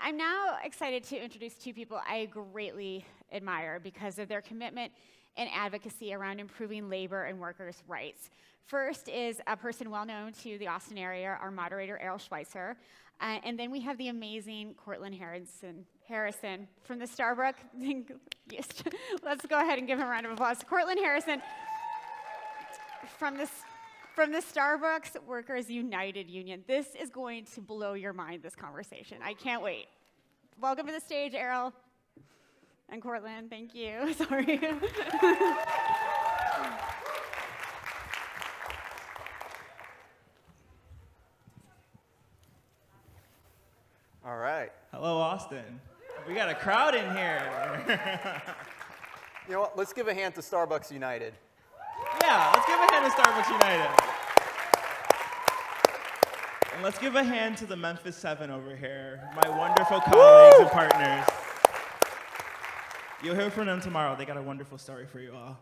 I'm now excited to introduce two people I greatly admire because of their commitment and advocacy around improving labor and workers' rights. First is a person well known to the Austin area, our moderator, Errol Schweizer. And then we have the amazing Cortlin Harrison from the Starbucks. Yes, let's go ahead and give him a round of applause. Cortlin Harrison from the Starbucks Workers United Union. This is going to blow your mind, this conversation. I can't wait. Welcome to the stage, Errol. And Cortlin, thank you. Sorry. All right. Hello, Austin. We got a crowd in here. You know what? Let's give a hand to Starbucks United. Yeah, let's give a hand to Starbucks United. And let's give a hand to the Memphis 7 over here, my wonderful colleagues and partners. You'll hear from them tomorrow. They got a wonderful story for you all.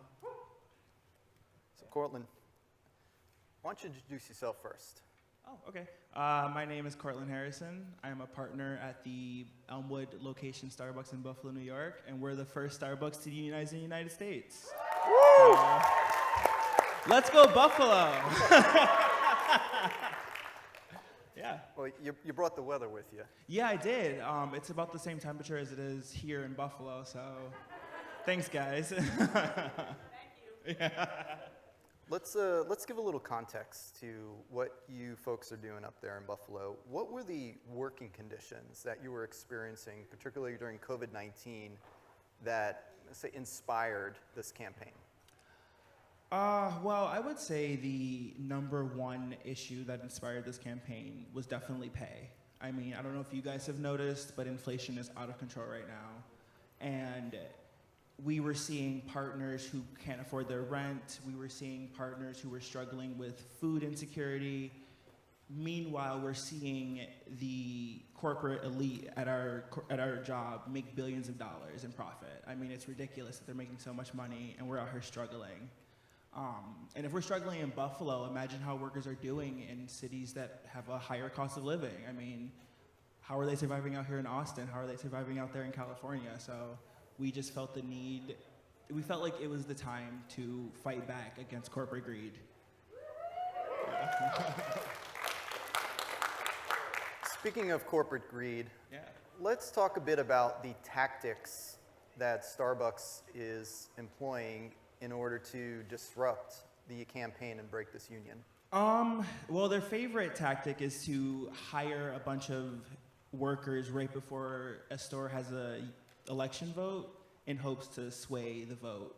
So, Cortlin, why don't you introduce yourself first? Oh, okay. My name is Cortlin Harrison. I'm a partner at the Elmwood location Starbucks in Buffalo, New York, and we're the first Starbucks to unionize in the United States. Woo! Let's go Buffalo! Yeah. Well, you brought the weather with you. Yeah, I did. It's about the same temperature as it is here in Buffalo, so thanks, guys. Thank you. Yeah. Let's give a little context to what you folks are doing up there in Buffalo. What were the working conditions that you were experiencing, particularly during COVID-19, that, say, inspired this campaign? Well, I would say the number one issue that inspired this campaign was definitely pay. I mean, I don't know if you guys have noticed, but inflation is out of control right now. And we were seeing partners who can't afford their rent. We were seeing partners who were struggling with food insecurity. Meanwhile, we're seeing the corporate elite at our job make billions of dollars in profit. I mean, it's ridiculous that they're making so much money and we're out here struggling. And if we're struggling in Buffalo, imagine how workers are doing in cities that have a higher cost of living. I mean, how are they surviving out here in Austin? How are they surviving out there in California? So we just felt the need, we felt like it was the time to fight back against corporate greed. Yeah. Speaking of corporate greed, Yeah. let's talk a bit about the tactics that Starbucks is employing in order to disrupt the campaign and break this union. Well, their favorite tactic is to hire a bunch of workers right before a store has a election vote in hopes to sway the vote.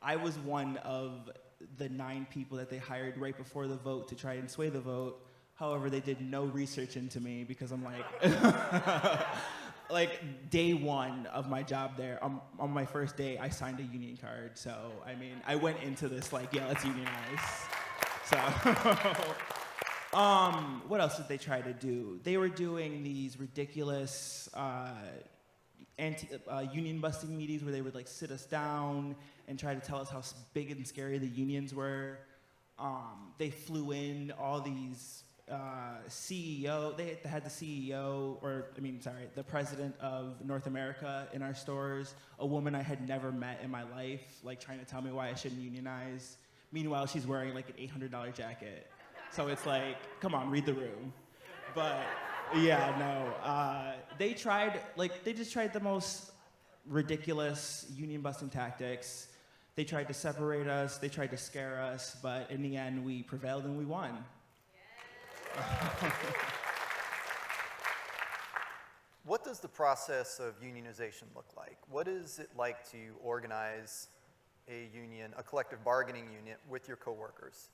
I was one of the 9 people that they hired right before the vote to try and sway the vote. However, they did no research into me because I'm like, like day one of my job there, on my first day, I signed a union card. So, I mean, I went into this like, yeah, let's unionize. So, what else did they try to do? They were doing these ridiculous union busting meetings where they would like sit us down and try to tell us how big and scary the unions were. They flew in all these CEO, they had the CEO, the president of North America in our stores, a woman I had never met in my life, like trying to tell me why I shouldn't unionize. Meanwhile, she's wearing like an $800 jacket. So it's like, come on, read the room. But yeah, no, they just tried the most ridiculous union busting tactics. They tried to separate us, they tried to scare us, but in the end, we prevailed and we won. What does the process of unionization look like? What is it like to organize a union, a collective bargaining unit with your coworkers?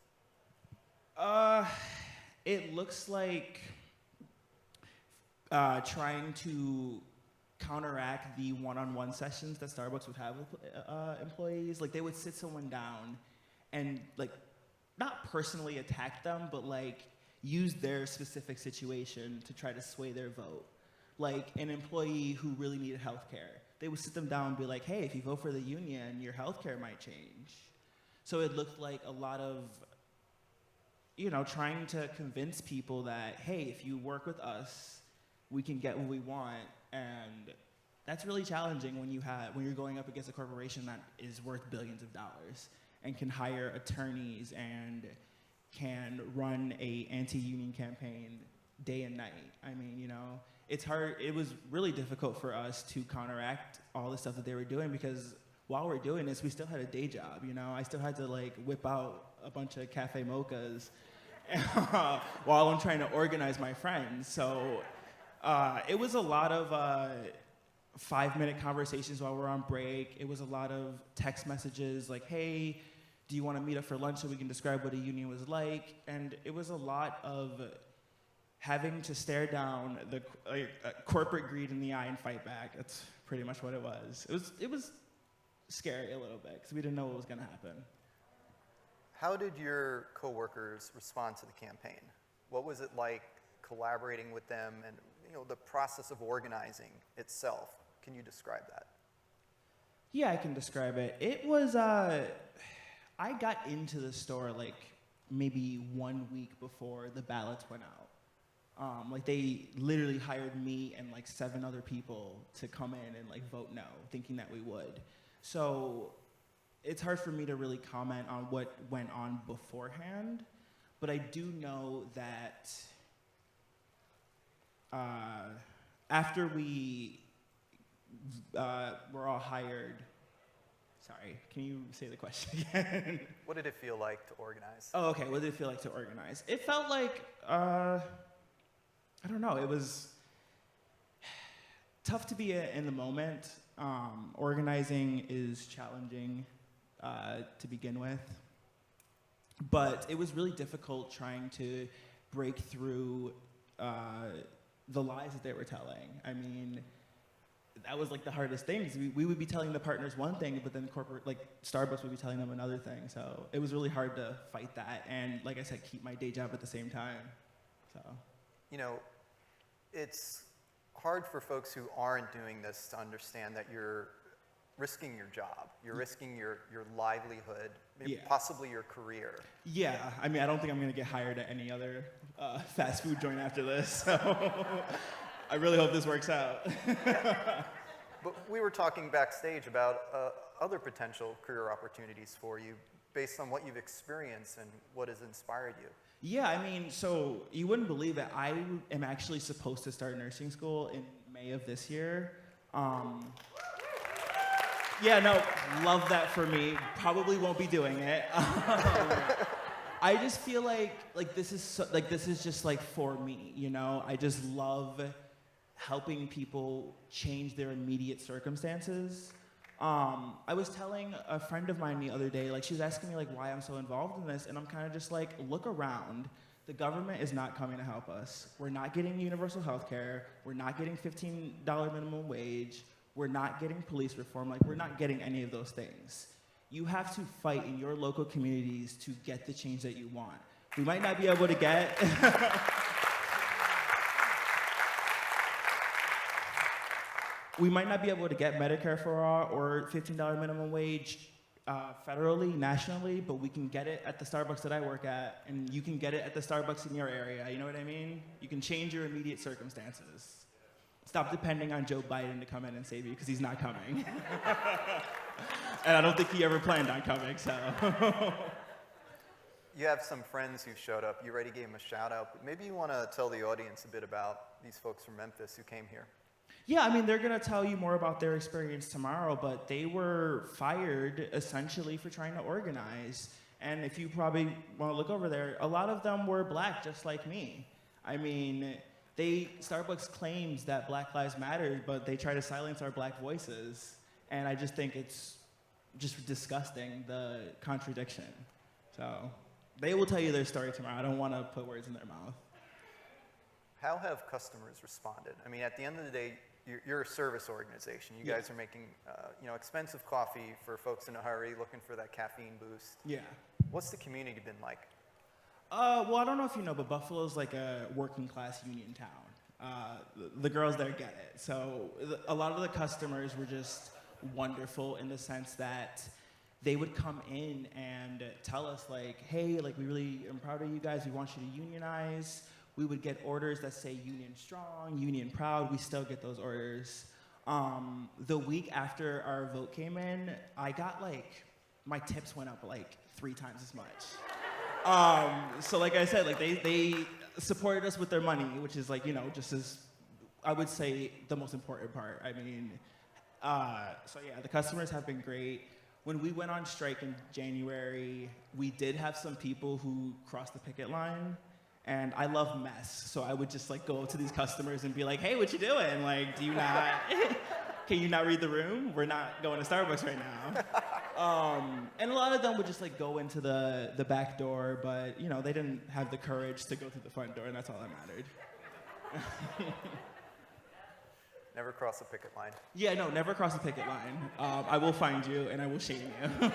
It looks like trying to counteract the one-on-one sessions that Starbucks would have with employees. Like, they would sit someone down and, like, not personally attack them, but, like, use their specific situation to try to sway their vote. Like an employee who really needed health care. They would sit them down and be like, hey, if you vote for the union, your health care might change. So it looked like a lot of, trying to convince people that, hey, if you work with us, we can get what we want. And that's really challenging when you're going up against a corporation that is worth billions of dollars and can hire attorneys and can run a anti-union campaign day and night. I mean, you know, it's hard. It was really difficult for us to counteract all the stuff that they were doing, because while we're doing this, we still had a day job, you know? I still had to like whip out a bunch of cafe mochas while I'm trying to organize my friends. So it was a lot of 5-minute conversations while we're on break. It was a lot of text messages like, hey, do you want to meet up for lunch so we can describe what a union was like? And it was a lot of having to stare down the corporate greed in the eye and fight back. That's pretty much what it was. It was scary a little bit because we didn't know what was going to happen. How did your coworkers respond to the campaign? What was it like collaborating with them, and you know, the process of organizing itself? Can you describe that? Yeah, I can describe it. It was, I got into the store like maybe 1 week before the ballots went out. Like they literally hired me and like 7 other people to come in and like vote no, thinking that we would. So it's hard for me to really comment on what went on beforehand, but I do know that after we were all hired, sorry, can you say the question again? What did it feel like to organize? Oh, okay, what did it feel like to organize? It felt like, I don't know, it was tough to be in the moment. Organizing is challenging to begin with, but it was really difficult trying to break through the lies that they were telling. I mean, that was like the hardest thing, because we would be telling the partners one thing, but then corporate, like Starbucks would be telling them another thing. So it was really hard to fight that, and like I said, keep my day job at the same time. So, you know, it's hard for folks who aren't doing this to understand that you're risking your job, you're risking your livelihood, maybe possibly your career. Yeah, I mean, I don't think I'm gonna get hired at any other fast food joint after this, so I really hope this works out. But we were talking backstage about other potential career opportunities for you based on what you've experienced and what has inspired you. Yeah, I mean, so you wouldn't believe it. I am actually supposed to start nursing school in May of this year. Yeah, no, love that for me. Probably won't be doing it. I just feel like this is just like for me, you know? I just love helping people change their immediate circumstances. I was telling a friend of mine the other day, like she was asking me like why I'm so involved in this, and I'm kind of just like, look around. The government is not coming to help us. We're not getting universal health care. We're not getting $15 minimum wage. We're not getting police reform. Like, we're not getting any of those things. You have to fight in your local communities to get the change that you want. We might not be able to get we might not be able to get Medicare for all or $15 minimum wage federally, nationally, but we can get it at the Starbucks that I work at, and you can get it at the Starbucks in your area. You know what I mean? You can change your immediate circumstances. Stop depending on Joe Biden to come in and save you, because he's not coming. And I don't think he ever planned on coming, so. You have some friends who showed up. You already gave them a shout out, but maybe you want to tell the audience a bit about these folks from Memphis who came here. Yeah, I mean, they're going to tell you more about their experience tomorrow, but they were fired essentially for trying to organize. And if you probably want to look over there, a lot of them were black, just like me. I mean, Starbucks claims that Black Lives Matter, but they try to silence our black voices. And I just think it's just disgusting, the contradiction. So they will tell you their story tomorrow. I don't want to put words in their mouth. How have customers responded? I mean, at the end of the day, you're a service organization. You guys are making expensive coffee for folks in a hurry, looking for that caffeine boost. Yeah. What's the community been like? Well, I don't know if you know, but Buffalo's like a working class union town. The girls there get it. So a lot of the customers were just wonderful in the sense that they would come in and tell us like, hey, like we really am proud of you guys. We want you to unionize. We would get orders that say union strong, union proud. We still get those orders. The week after our vote came in, I got my tips went up 3 times as much. So like I said, they supported us with their money, which is just as, I would say, the most important part. I mean, so yeah, the customers have been great. When we went on strike in January, we did have some people who crossed the picket line, and I love mess, so I would just go up to these customers and be like, hey, what you doing? Do you not, can you not read the room? We're not going to Starbucks right now. And a lot of them would just go into the back door, but they didn't have the courage to go through the front door, and that's all that mattered. Never cross a picket line. Yeah, no, never cross the picket line. I will find you and I will shame you.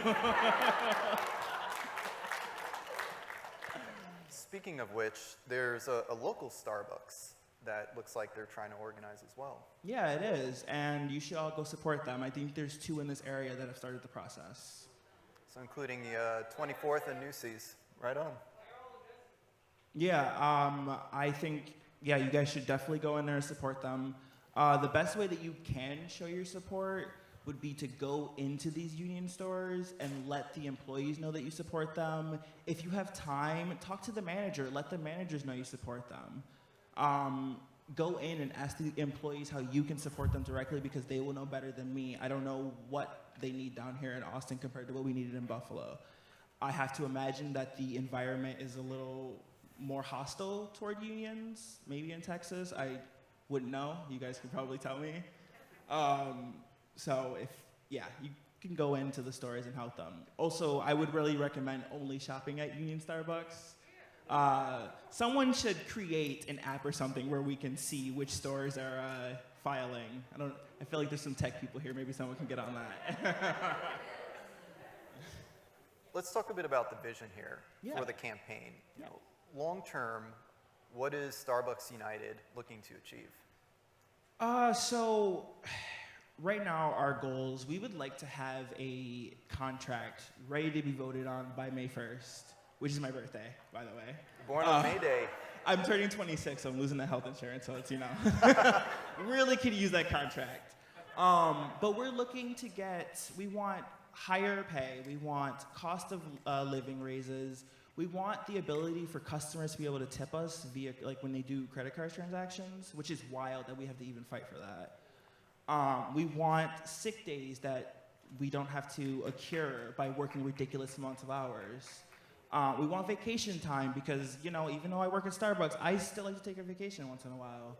Speaking of which, there's a local Starbucks that looks like they're trying to organize as well. Yeah, it is, and you should all go support them. I think there's 2 in this area that have started the process. So including the 24th and Newsies. Right on. Yeah, I think, you guys should definitely go in there and support them. The best way that you can show your support would be to go into these union stores and let the employees know that you support them. If you have time, talk to the manager. Let the managers know you support them. Go in and ask the employees how you can support them directly, because they will know better than me. I don't know what they need down here in Austin compared to what we needed in Buffalo. I have to imagine that the environment is a little more hostile toward unions, maybe in Texas. I wouldn't know. You guys could probably tell me. So you can go into the stores and help them. Also, I would really recommend only shopping at Union Starbucks. Someone should create an app or something where we can see which stores are filing. I feel like there's some tech people here. Maybe someone can get on that. Let's talk a bit about the vision here Yeah. for the campaign. Long term, what is Starbucks United looking to achieve? So right now our goals, we would like to have a contract ready to be voted on by May 1st, which is my birthday, by the way. Born on May Day. I'm turning 26, so I'm losing that health insurance, so it's, really could use that contract. But we're looking to we want higher pay, we want cost of living raises, we want the ability for customers to be able to tip us via, when they do credit card transactions, which is wild that we have to even fight for that. We want sick days that we don't have to accrue by working ridiculous amounts of hours. We want vacation time because, even though I work at Starbucks, I still like to take a vacation once in a while.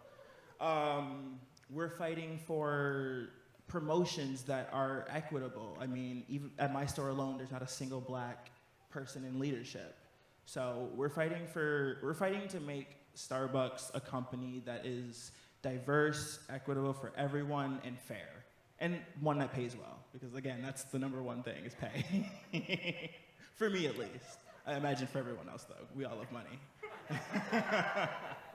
We're fighting for promotions that are equitable. I mean, even at my store alone, there's not a single black person in leadership. So we're fighting to make Starbucks a company that is diverse, equitable for everyone, and fair. And one that pays well, because again, that's the number one thing, is pay. For me, at least. I imagine for everyone else, though. We all love money.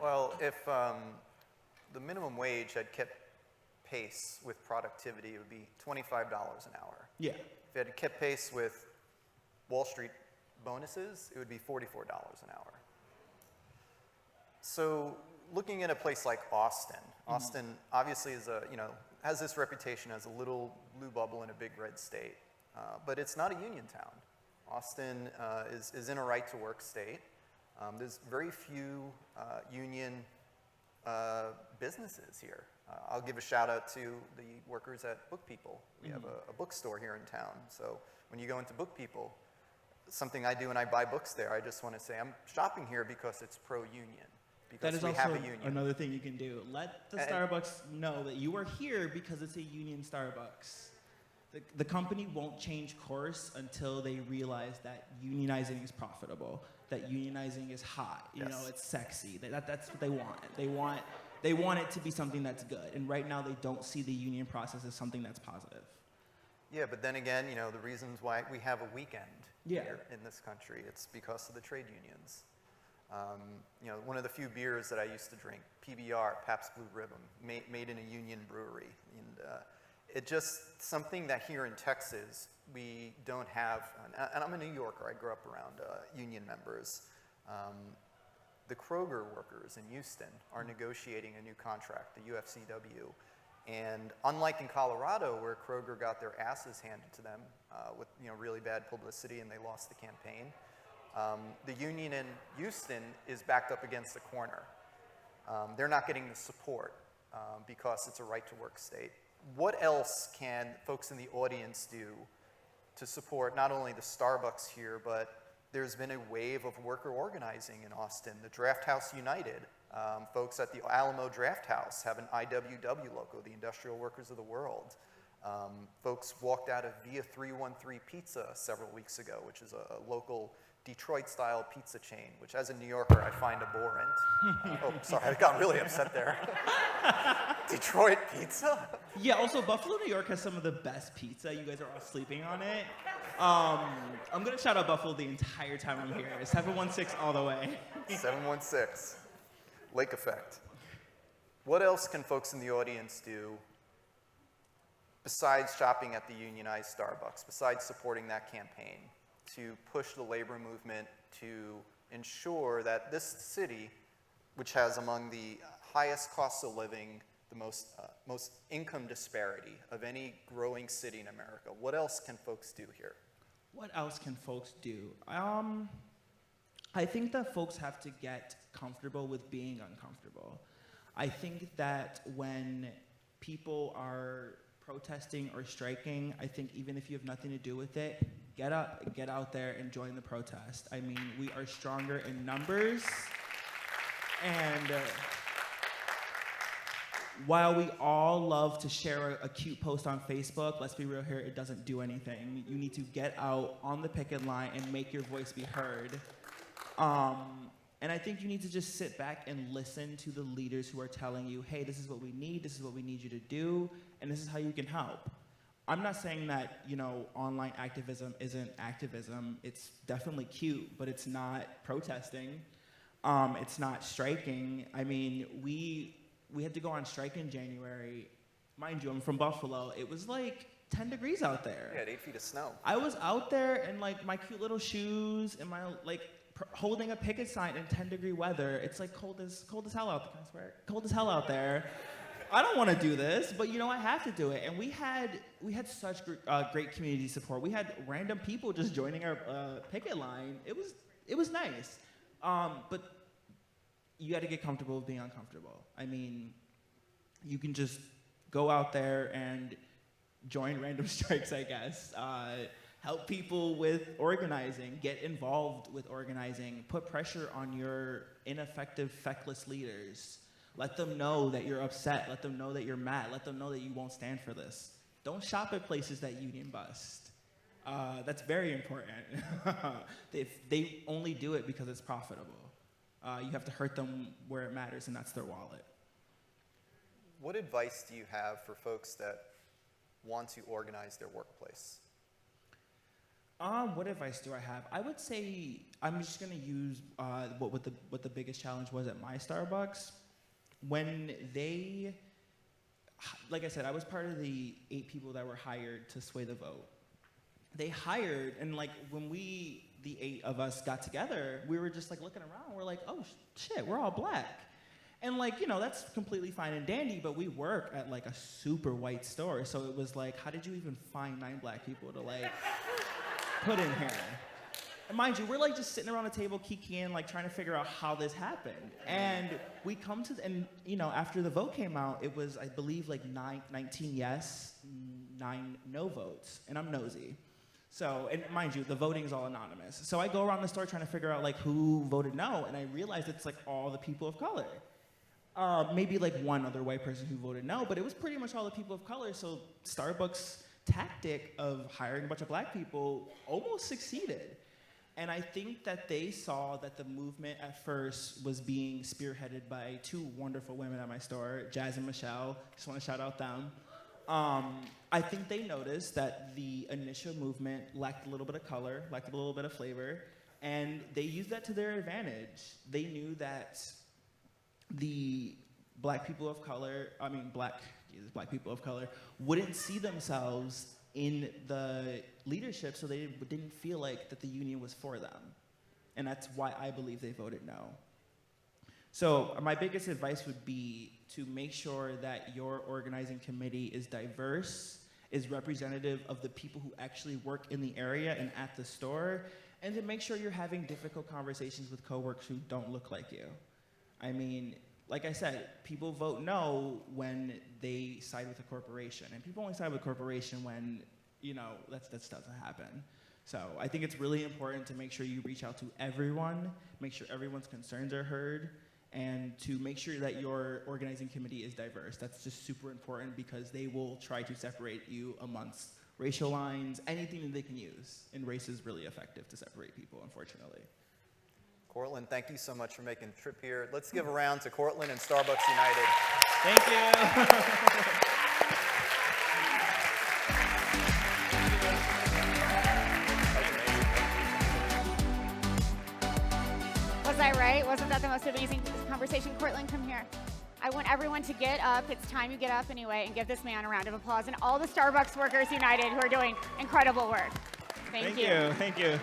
Well, if the minimum wage had kept pace with productivity, it would be $25 an hour. Yeah. If it had kept pace with Wall Street bonuses, it would be $44 an hour. So looking at a place like Austin, Austin obviously is has this reputation as a little blue bubble in a big red state, but it's not a union town. Austin is in a right-to-work state. There's very few union businesses here. I'll give a shout out to the workers at Book People. We have a bookstore here in town. So when you go into Book People, something I do when I buy books there, I just want to say I'm shopping here because it's pro-union. Because we have a union. Another thing you can do. Let the Starbucks know that you are here because it's a union Starbucks. The company won't change course until they realize that unionizing is profitable, that unionizing is hot, it's sexy. That's what they want. They want it to be something that's good. And right now they don't see the union process as something that's positive. Yeah, but then again, the reasons why we have a weekend here in this country, it's because of the trade unions. One of the few beers that I used to drink, PBR, Pabst Blue Ribbon, made in a union brewery. And it's just something that here in Texas we don't have. And I'm a New Yorker. I grew up around union members. the Kroger workers in Houston are negotiating a new contract, the UFCW. And unlike in Colorado, where Kroger got their asses handed to them with really bad publicity and they lost the campaign, the union in Houston is backed up against the corner. They're not getting the support because it's a right-to-work state. What else can folks in the audience do to support not only the Starbucks here, but there's been a wave of worker organizing in Austin. The Draft House United, folks at the Alamo Draft House have an IWW logo, the Industrial Workers of the World. Folks walked out of Via 313 Pizza several weeks ago, which is a local Detroit-style pizza chain, which as a New Yorker I find abhorrent. Oh, sorry, I got really upset there. Detroit pizza? Yeah, also Buffalo, New York has some of the best pizza. You guys are all sleeping on it. I'm gonna shout out Buffalo the entire time I'm here. 716 all the way. 716. Lake effect. What else can folks in the audience do besides shopping at the unionized Starbucks, besides supporting that campaign, to push the labor movement to ensure that this city, which has among the highest costs of living, the most income disparity of any growing city in America, what else can folks do here? What else can folks do? I think that folks have to get comfortable with being uncomfortable. I think that when people are protesting or striking, I think even if you have nothing to do with it, get up, get out there and join the protest. I mean, we are stronger in numbers, and while we all love to share a cute post on Facebook, let's be real here, it doesn't do anything. You need to get out on the picket line and make your voice be heard. And I think you need to just sit back and listen to the leaders who are telling you, hey, this is what we need you to do, and this is how you can help. I'm not saying that, online activism isn't activism. It's definitely cute, but it's not protesting. It's not striking. I mean, we had to go on strike in January. Mind you, I'm from Buffalo. It was like 10 degrees out there. Yeah, 8 feet of snow. I was out there in like my cute little shoes and my holding a picket sign in 10-degree weather. It's like cold as hell out there. I swear, cold as hell out there. I don't want to do this, but I have to do it. And we had such great community support. We had random people just joining our picket line. It was nice, but you got to get comfortable with being uncomfortable. I mean, you can just go out there and join random strikes, I guess. Help people with organizing, get involved with organizing, put pressure on your ineffective, feckless leaders. Let them know that you're upset, let them know that you're mad, let them know that you won't stand for this. Don't shop at places that union bust. That's very important. They only do it because it's profitable. You have to hurt them where it matters, and that's their wallet. What advice do you have for folks that want to organize their workplace? What advice do I have? I would say I'm just gonna use what the biggest challenge was at my Starbucks. When they, like I said, I was part of the 8 people that were hired to sway the vote. They hired, and when the 8 of us got together, we were just looking around. We're like, oh shit, we're all black. And that's completely fine and dandy, but we work at a super white store. So it was how did you even find 9 black people to put in here? And mind you, we're just sitting around a table kikiing, trying to figure out how this happened. And we come to, after the vote came out, it was, I believe, 19 yes, 9 no votes. And I'm nosy. So, and mind you, the voting is all anonymous. So I go around the store trying to figure out who voted no, and I realized it's all the people of color. Maybe one other white person who voted no, but it was pretty much all the people of color. So Starbucks' tactic of hiring a bunch of black people almost succeeded. And I think that they saw that the movement at first was being spearheaded by 2 wonderful women at my store, Jazz and Michelle. Just want to shout out them. I think they noticed that the initial movement lacked a little bit of color, lacked a little bit of flavor, and they used that to their advantage. They knew that the black people of color wouldn't see themselves in the leadership, so they didn't feel that the union was for them. And that's why I believe they voted no. So my biggest advice would be to make sure that your organizing committee is diverse, is representative of the people who actually work in the area and at the store, and to make sure you're having difficult conversations with coworkers who don't look like you. I mean, like I said, people vote no when they side with a corporation, and people only side with a corporation when, you know, that doesn't happen. So I think it's really important to make sure you reach out to everyone, make sure everyone's concerns are heard, and to make sure that your organizing committee is diverse. That's just super important because they will try to separate you amongst racial lines, anything that they can use. And race is really effective to separate people, unfortunately. Cortlin, thank you so much for making the trip here. Let's give a round to Cortlin and Starbucks United. Thank you. Was I right? Wasn't that the most amazing conversation? Cortland, come here. I want everyone to get up. It's time you get up anyway and give this man a round of applause and all the Starbucks Workers United who are doing incredible work. Thank you. Thank you.